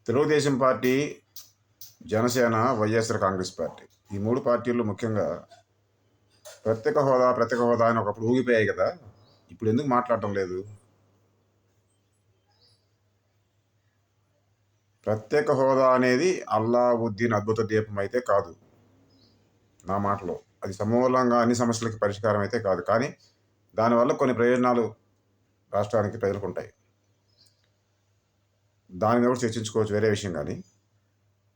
Telugu Desam party, Janasena, YSR Congress party ఈ మూడు పార్టీలు ముఖ్యంగా ప్రత్యేక హోదా అని ఒకప్పుడు ఊగిపోయాయి కదా. ఇప్పుడు ఎందుకు మాట్లాడటం లేదు? ప్రత్యేక హోదా అనేది అల్లావుద్దీన్ అద్భుత దీపం అయితే కాదు. నా మాటలో అది సమూలంగా అన్ని సమస్యలకి పరిష్కారం అయితే కాదు. కానీ దానివల్ల కొన్ని ప్రయోజనాలు రాష్ట్రానికి ప్రజలకు ఉంటాయి. దాని మీద కూడా చర్చించుకోవచ్చు, వేరే విషయం. కానీ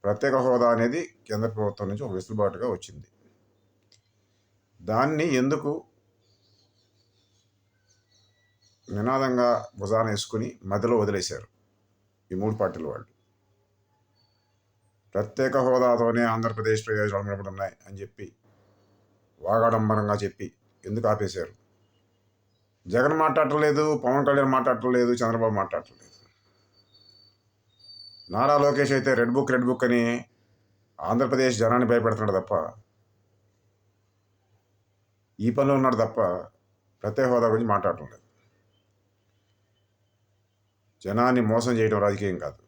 ప్రత్యేక హోదా అనేది కేంద్ర ప్రభుత్వం నుంచి ఒక వెసులుబాటుగా వచ్చింది. దాన్ని ఎందుకు నినాదంగా భుజాన వేసుకుని మధ్యలో వదిలేశారు ఈ మూడు పార్టీల వాళ్ళు? ప్రత్యేక హోదాతోనే ఆంధ్రప్రదేశ్ ప్రయోజనాలు నిలబడున్నాయి అని చెప్పి వాగాడంబరంగా చెప్పి ఎందుకు ఆపేశారు? జగన్ మాట్లాడటం లేదు, పవన్ కళ్యాణ్ మాట్లాడటం లేదు, చంద్రబాబు మాట్లాడటం లేదు. నారా లోకేష్ అయితే రెడ్ బుక్ అని ఆంధ్రప్రదేశ్ జనాన్ని భయపెడుతున్నాడు తప్ప, ఈ పనిలో ఉన్నాడు తప్ప ప్రత్యేక హోదా గురించి మాట్లాడటం లేదు. జనాన్ని మోసం చేయడం రాజకీయం కాదు.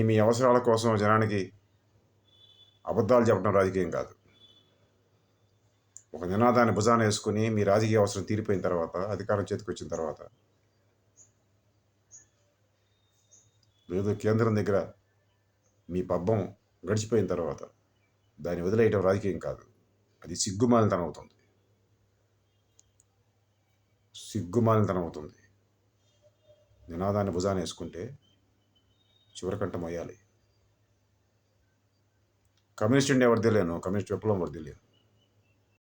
మీ అవసరాల కోసం జనానికి అబద్ధాలు చెప్పడం రాజకీయం కాదు. ఒక నినాదాన్ని భుజాన వేసుకుని మీ రాజకీయ అవసరం తీరిపోయిన తర్వాత, అధికారం చేతికి వచ్చిన తర్వాత, లేదు కేంద్రం దగ్గర మీ పబ్బం గడిచిపోయిన తర్వాత దాన్ని వదిలేయటం రాజకీయం కాదు. అది సిగ్గుమాలినతనం అవుతుంది. సిగ్గుమాలినతనం అవుతుంది. నినాదాన్ని భుజాన వేసుకుంటే చివరికంట మొయ్యాలి. కమ్యూనిస్ట్ ఇండియా వర్దిలేను, కమ్యూనిస్ట్ విప్లవం వర్దిలేను.